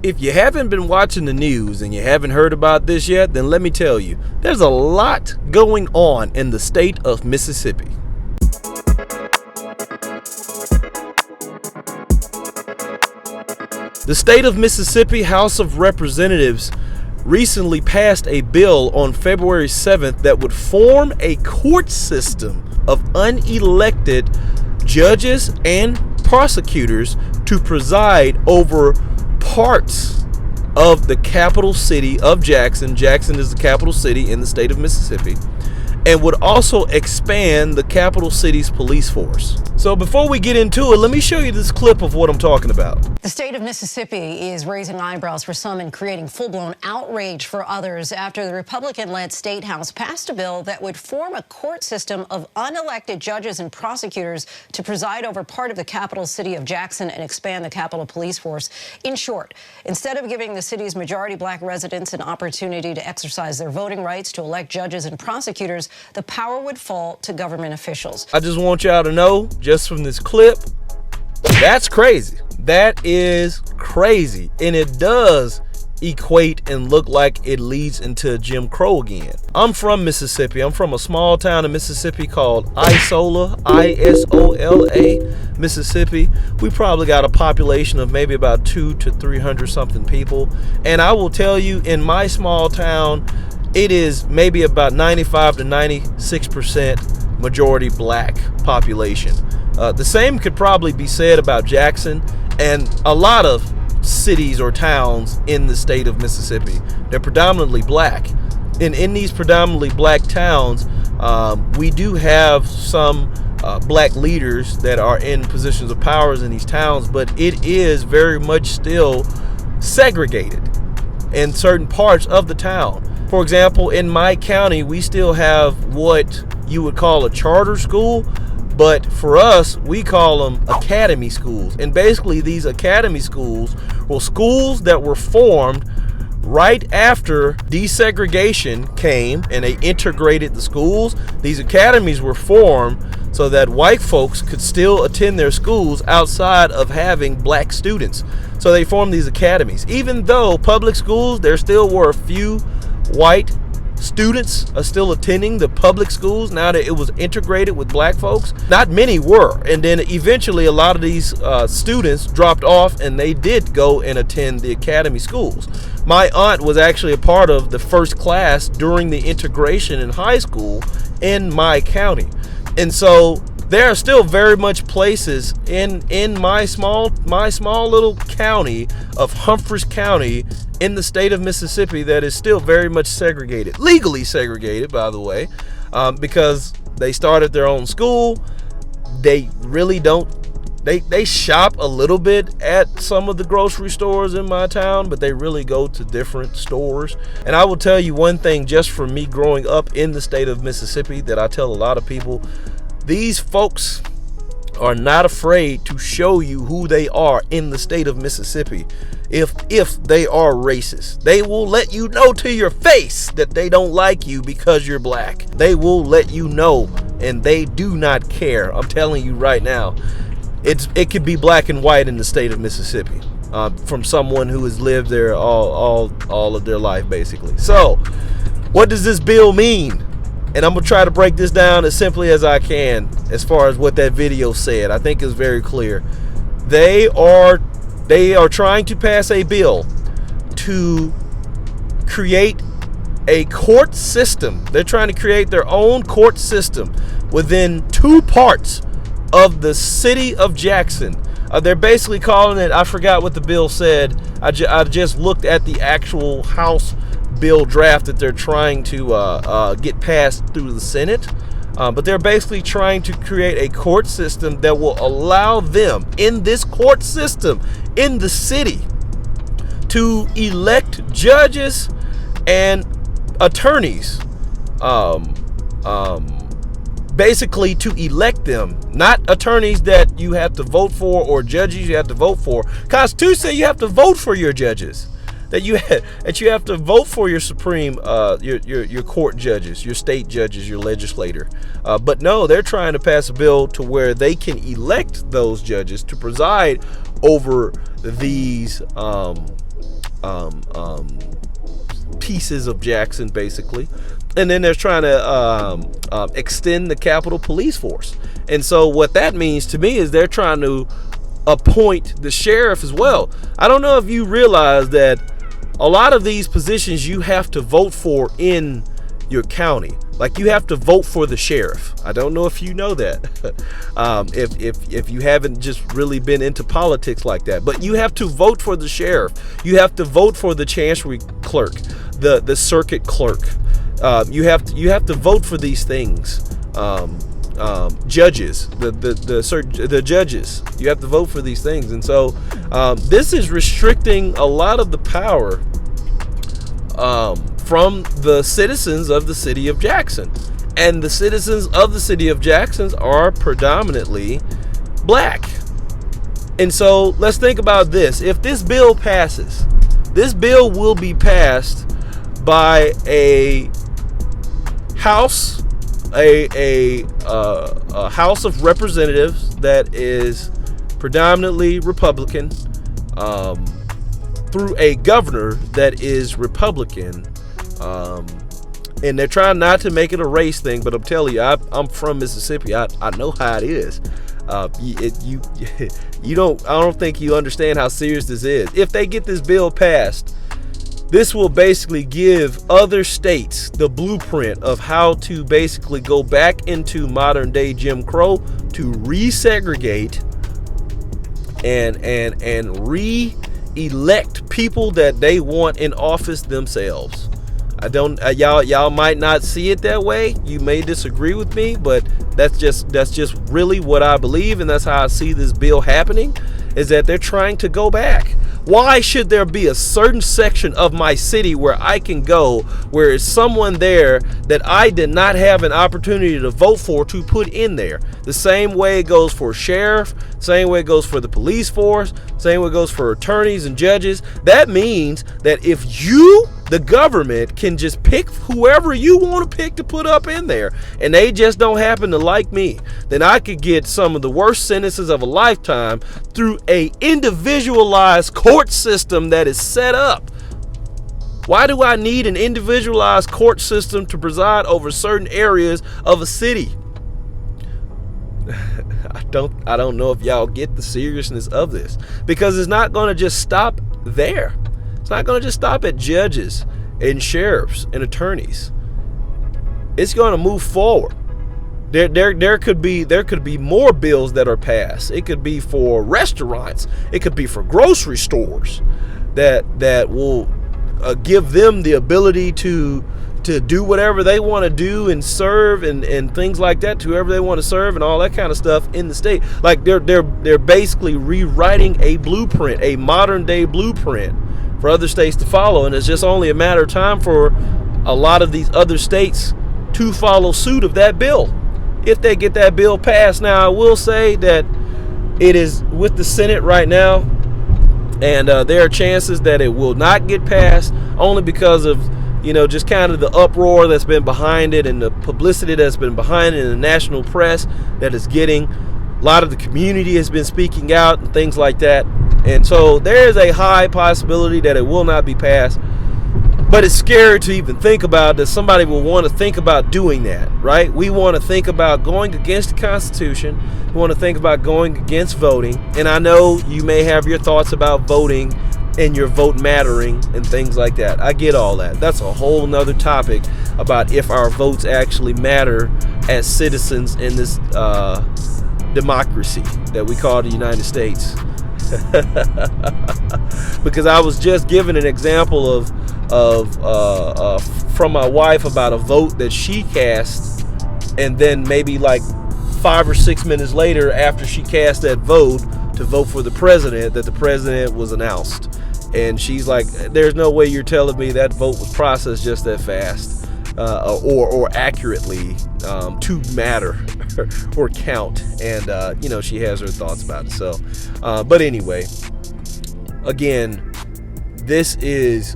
If you haven't been watching the news and you haven't heard about this yet, then let me tell you, there's a lot going on in the state of Mississippi. The state of Mississippi House of Representatives recently passed a bill on February 7th that would form a court system of unelected judges and prosecutors to preside over parts of the capital city of Jackson. Jackson is the capital city in the state of Mississippi, and would also expand the capital city's police force. So before we get into it, let me show you this clip of what I'm talking about. The state of Mississippi is raising eyebrows for some and creating full-blown outrage for others after the Republican-led State House passed a bill that would form a court system of unelected judges and prosecutors to preside over part of the capital city of Jackson and expand the Capitol Police Force. In short, instead of giving the city's majority black residents an opportunity to exercise their voting rights to elect judges and prosecutors, the power would fall to government officials. I just want y'all to know, just from this clip, that's crazy. That is crazy. And it does equate and look like it leads into Jim Crow again. I'm from Mississippi. I'm from a small town in Mississippi called Isola, I-S-O-L-A, Mississippi. We probably got a population of maybe about 200 to 300 something people. And I will tell you, in my small town, it is maybe about 95 to 96% majority black population. The same could probably be said about Jackson and a lot of cities or towns in the state of Mississippi. They're predominantly black. And in these predominantly black towns, we do have some black leaders that are in positions of powers in these towns, but it is very much still segregated in certain parts of the town. For example, in my county, we still have what you would call a charter school, but for us, we call them academy schools. And basically, these academy schools were schools that were formed right after desegregation came and they integrated the schools. These academies were formed so that white folks could still attend their schools outside of having black students. So they formed these academies. Even though public schools, there still were a few white students are still attending the public schools now that it was integrated with black folks. Not many were, and then eventually a lot of these students dropped off and they did go and attend the academy schools. My aunt was actually a part of the first class during the integration in high school in my county. And so there are still very much places in my small little county of Humphreys County in the state of Mississippi that is still very much segregated, legally segregated, by the way, because they started their own school. They really don't. They shop a little bit at some of the grocery stores in my town, but they really go to different stores. And I will tell you one thing, just from me growing up in the state of Mississippi, that I tell a lot of people: these folks are not afraid to show you who they are in the state of Mississippi. If they are racist, they will let you know to your face that they don't like you because you're black. They will let you know, and they do not care. I'm telling you right now, it could be black and white in the state of Mississippi, from someone who has lived there all of their life, basically. So what does this bill mean? And I'm going to try to break this down as simply as I can as far as what that video said. I think it's very clear. They are trying to pass a bill to create a court system. They're trying to create their own court system within two parts of the city of Jackson. They're basically calling it, I forgot what the bill said. I just looked at the actual House bill draft that they're trying to get passed through the Senate. But they're basically trying to create a court system that will allow them, in this court system in the city, to elect judges and attorneys. Basically to elect them, not attorneys that you have to vote for or judges you have to vote for. Constitution says you have to vote for your judges. that you have to vote for your supreme, your court judges, your state judges, your legislator. But no, they're trying to pass a bill to where they can elect those judges to preside over these pieces of Jackson, basically. And then they're trying to extend the Capitol Police Force. And so what that means to me is they're trying to appoint the sheriff as well. I don't know if you realize that a lot of these positions you have to vote for in your county. Like, you have to vote for the sheriff. I don't know if you know that. If you haven't just really been into politics like that, but you have to vote for the sheriff. You have to vote for the chancery clerk, the circuit clerk. You have to vote for these things. Judges, the judges. You have to vote for these things, and so this is restricting a lot of the power from the citizens of the city of Jackson. And the citizens of the city of Jackson are predominantly black. And so let's think about this. If this bill passes, this bill will be passed by a House, a House of Representatives that is predominantly Republican, through a governor that is Republican. And they're trying not to make it a race thing, but I'm telling you, I'm from Mississippi. I know how it is. I don't think you understand how serious this is. If they get this bill passed, this will basically give other states the blueprint of how to basically go back into modern day Jim Crow, to resegregate and re-elect people that they want in office themselves. Y'all might not see it that way. You may disagree with me, but that's just really what I believe, and that's how I see this bill happening, is that they're trying to go back. Why should there be a certain section of my city where I can go, where is someone there that I did not have an opportunity to vote for to put in there? The same way it goes for sheriff, same way it goes for the police force, same way it goes for attorneys and judges. That means that if you, the government, can just pick whoever you want to pick to put up in there, and they just don't happen to like me, then I could get some of the worst sentences of a lifetime through a individualized court system that is set up. Why do I need an individualized court system to preside over certain areas of a city? I don't know if y'all get the seriousness of this, because it's not going to just stop there. It's not going to just stop at judges and sheriffs and attorneys. It's going to move forward. There could be more bills that are passed. It could be for restaurants. It could be for grocery stores that will give them the ability to do whatever they want to do and serve and things like that to whoever they want to serve and all that kind of stuff in the state. Like they're basically rewriting a blueprint, a modern day blueprint for other states to follow, and it's just only a matter of time for a lot of these other states to follow suit of that bill if they get that bill passed. Now, I will say that it is with the Senate right now, and there are chances that it will not get passed, only because of just kind of the uproar that's been behind it and the publicity that's been behind it in the national press that is getting. A lot of the community has been speaking out and things like that. And so there is a high possibility that it will not be passed. But it's scary to even think about that somebody will want to think about doing that, right? We want to think about going against the Constitution. We want to think about going against voting. And I know you may have your thoughts about voting and your vote mattering and things like that. I get all that. That's a whole nother topic about if our votes actually matter as citizens in this democracy that we call the United States. Because I was just given an example of from my wife about a vote that she cast, and then maybe like 5 or 6 minutes later, after she cast that vote to vote for the president, that the president was announced. And she's like, there's no way you're telling me that vote was processed just that fast or accurately to matter or count. And she has her thoughts about it. So but anyway, again, this is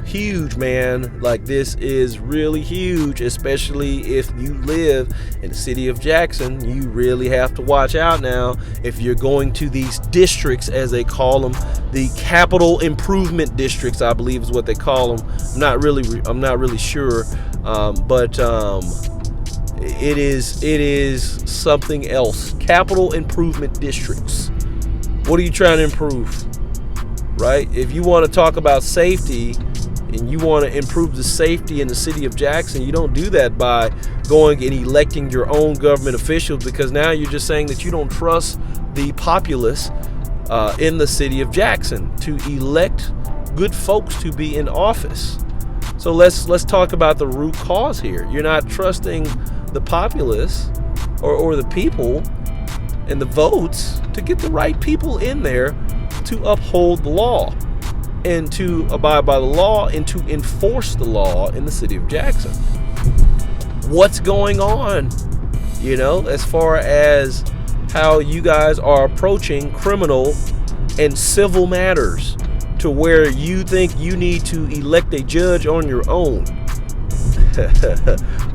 huge, man. Like, this is really huge, especially if you live in the city of Jackson. You really have to watch out now if you're going to these districts, as they call them, the capital improvement districts, I believe is what they call them. I'm not really sure, but it is something else. Capital improvement districts. What are you trying to improve? Right? If you want to talk about safety and you want to improve the safety in the city of Jackson, you don't do that by going and electing your own government officials, because now you're just saying that you don't trust the populace in the city of Jackson to elect good folks to be in office. So let's talk about the root cause here. You're not trusting the populace or the people and the votes to get the right people in there to uphold the law and to abide by the law and to enforce the law in the city of Jackson. What's going on, as far as how you guys are approaching criminal and civil matters, to where you think you need to elect a judge on your own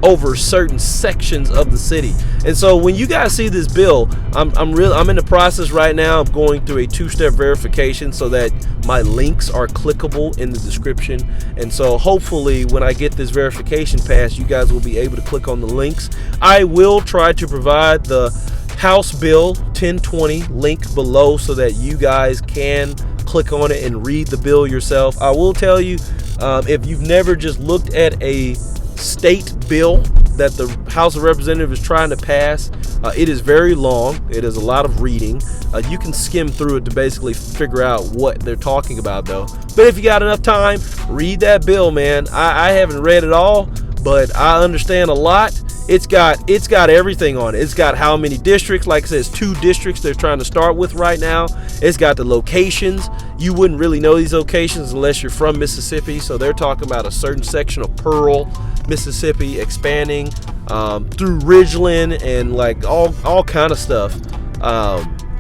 over certain sections of the city. And so when you guys see this bill, I'm in the process right now of going through a 2-step verification so that my links are clickable in the description. And so hopefully when I get this verification passed, you guys will be able to click on the links. I will try to provide the House Bill 1020 link below so that you guys can click on it and read the bill yourself. I will tell you, if you've never just looked at a state bill that the House of Representatives is trying to pass, it is very long. It is a lot of reading. You can skim through it to basically figure out what they're talking about, though. But if you got enough time, read that bill, man. I haven't read it all, but I understand a lot. It's got everything on it. It's got how many districts. Like I said, it's 2 districts they're trying to start with right now. It's got the locations. You wouldn't really know these locations unless you're from Mississippi. So they're talking about a certain section of Pearl, Mississippi, expanding through Ridgeland and like all kind of stuff.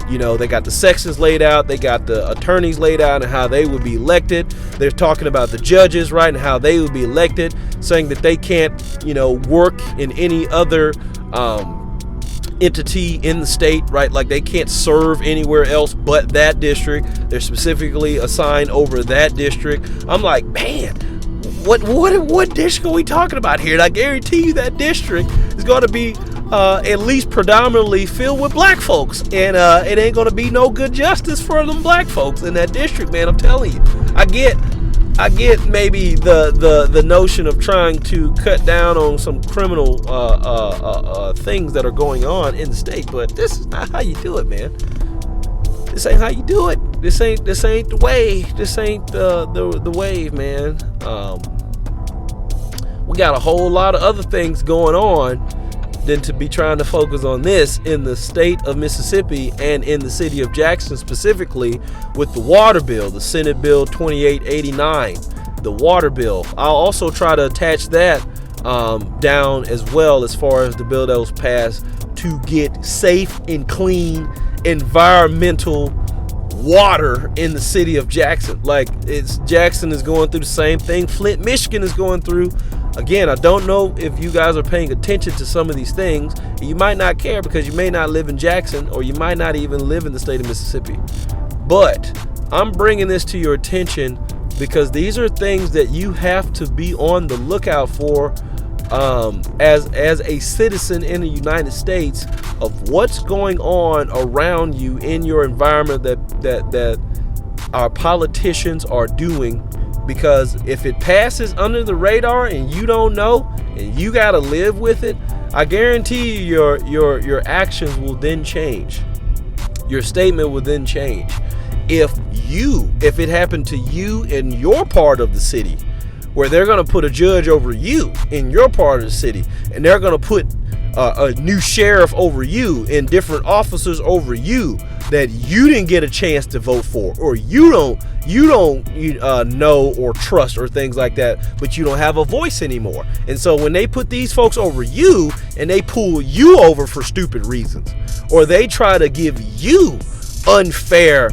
They got the sections laid out. They got the attorneys laid out and how they would be elected. They're talking about the judges, right, and how they would be elected, saying that they can't, work in any other entity in the state, right? Like they can't serve anywhere else but that district. They're specifically assigned over that district. I'm like, man, what district are we talking about here? And I guarantee you that district is going to be at least predominantly filled with black folks, and it ain't gonna be no good justice for them black folks in that district, man. I'm telling you. I get maybe the notion of trying to cut down on some criminal things that are going on in the state, but this is not how you do it, man. This ain't how you do it. This ain't the way. This ain't the wave, man. We got a whole lot of other things going on than to be trying to focus on this in the state of Mississippi and in the city of Jackson specifically with the water bill, the Senate Bill 2889, the water bill. I'll also try to attach that down as well, as far as the bill that was passed to get safe and clean environmental water in the city of Jackson. Jackson is going through the same thing Flint, Michigan is going through. Again, I don't know if you guys are paying attention to some of these things. You might not care because you may not live in Jackson, or you might not even live in the state of Mississippi. But I'm bringing this to your attention because these are things that you have to be on the lookout for as a citizen in the United States, of what's going on around you in your environment that our politicians are doing. Because if it passes under the radar and you don't know and you got to live with it, I guarantee you your actions will then change. Your statement will then change. If it happened to you in your part of the city, where they're going to put a judge over you in your part of the city, and they're going to put a new sheriff over you and different officers over you that you didn't get a chance to vote for, or you don't know or trust, or things like that, but you don't have a voice anymore. And so when they put these folks over you and they pull you over for stupid reasons, or they try to give you unfair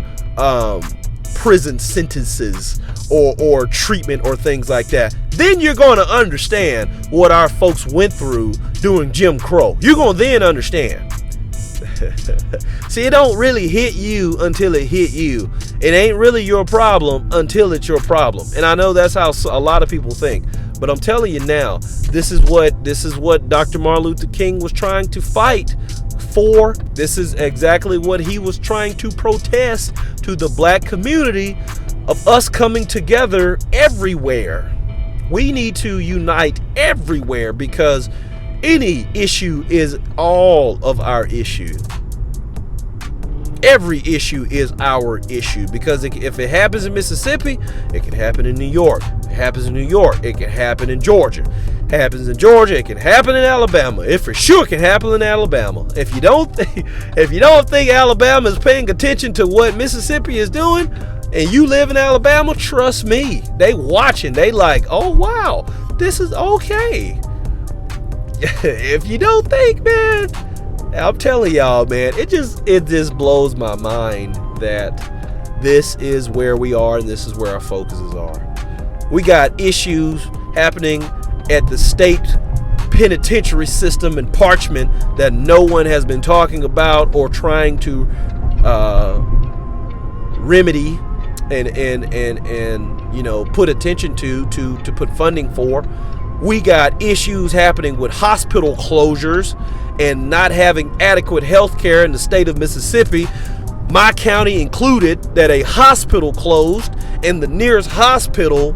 prison sentences or treatment or things like that. Then you're going to understand what our folks went through during Jim Crow. You're going to then understand. See, it don't really hit you until it hit you. It ain't really your problem until it's your problem. And I know that's how a lot of people think. But I'm telling you now, this is what Dr. Martin Luther King was trying to fight for. This is exactly what he was trying to protest to the black community, of us coming together everywhere. We need to unite everywhere, because any issue is all of our issue. Every issue is our issue, because if it happens in Mississippi, it can happen in New York. If it happens in New York, it can happen in Georgia. It happens in Georgia, it can happen in Alabama. It for sure can happen in Alabama. If you don't think Alabama is paying attention to what Mississippi is doing, and you live in Alabama, trust me, they watching. They like, oh wow, this is okay. If you don't think, man, I'm telling y'all, man, it just blows my mind that this is where we are and this is where our focuses are. We got issues happening at the state penitentiary system in Parchman that no one has been talking about or trying to remedy and you know, put attention to put funding for. We got issues happening with hospital closures and not having adequate health care in the state of Mississippi, my county included, that a hospital closed, and the nearest hospital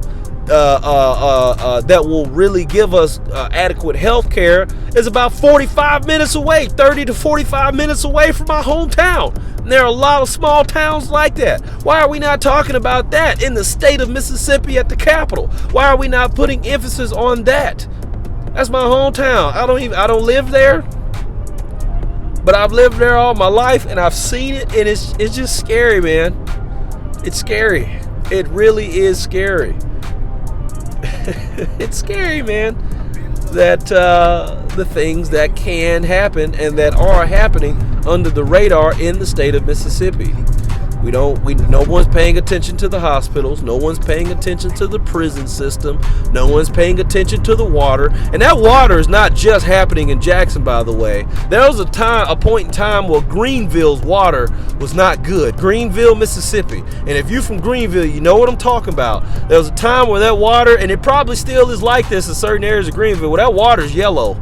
that will really give us adequate health care is about 45 minutes away, 30 to 45 minutes away from my hometown. And there are a lot of small towns like that. Why are we not talking about that in the state of Mississippi at the Capitol? Why are we not putting emphasis on that? That's my hometown. I don't live there, but I've lived there all my life and I've seen it, and it's just scary, man. It's scary. It really is scary. It's scary, man, that the things that can happen and that are happening under the radar in the state of Mississippi. No one's paying attention to the hospitals. No one's paying attention to the prison system. No one's paying attention to the water. And that water is not just happening in Jackson, by the way. There was a point in time where Greenville's water was not good. Greenville, Mississippi. And if you're from Greenville, you know what I'm talking about. There was a time where that water, and it probably still is like this in certain areas of Greenville, where that water is yellow.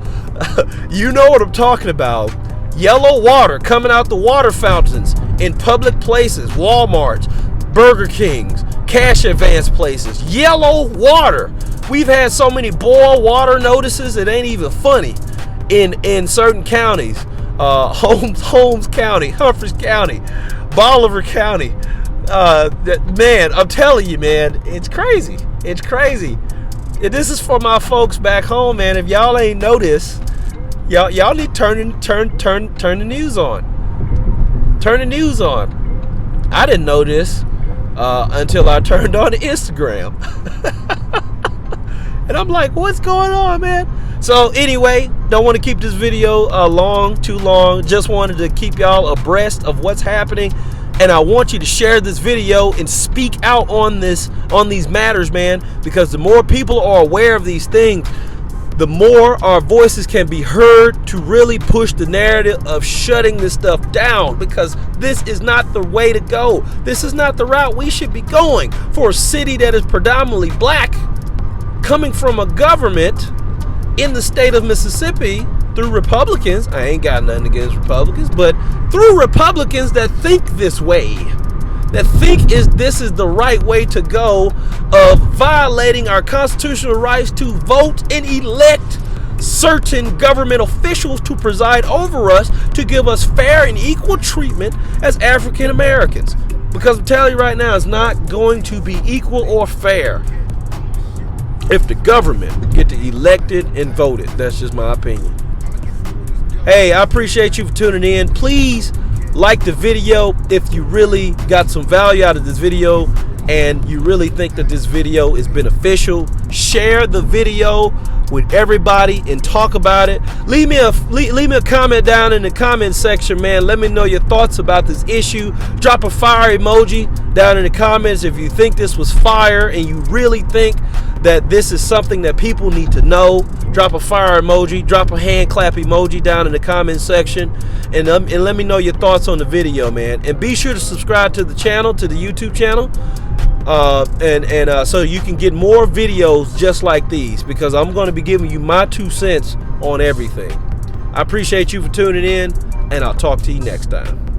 You know what I'm talking about. Yellow water coming out the water fountains in public places, Walmarts, Burger Kings, cash advance places. Yellow water. We've had so many boil water notices, it ain't even funny in certain counties. Holmes County, Humphreys County, Bolivar County. Man, I'm telling you, man, it's crazy. It's crazy. And this is for my folks back home, man. If y'all ain't noticed, y'all need to turn the news on. Turn the news on. I didn't know this until I turned on the Instagram. And I'm like, what's going on, man? So anyway, don't want to keep this video too long. Just wanted to keep y'all abreast of what's happening. And I want you to share this video and speak out on these matters, man, because the more people are aware of these things, the more our voices can be heard to really push the narrative of shutting this stuff down, because this is not the way to go. This is not the route we should be going for a city that is predominantly black, coming from a government in the state of Mississippi through Republicans. I ain't got nothing against Republicans, but through Republicans that think this way, that think this is the right way to go, of violating our constitutional rights to vote and elect certain government officials to preside over us, to give us fair and equal treatment as African Americans. Because I'm telling you right now, it's not going to be equal or fair if the government get to elected and voted. That's just my opinion. Hey, I appreciate you for tuning in. Please Like the video if you really got some value out of this video and you really think that this video is beneficial. Share the video with everybody and talk about it. Leave me a comment down in the comment section, man. Let me know your thoughts about this issue. Drop a fire emoji down in the comments if you think this was fire and you really think that this is something that people need to know. Drop a fire emoji, drop a hand clap emoji down in the comment section, and let me know your thoughts on the video, man. And be sure to subscribe to the channel, to the YouTube channel, so you can get more videos just like these, because I'm going to be giving you my 2 cents on everything. I appreciate you for tuning in, and I'll talk to you next time.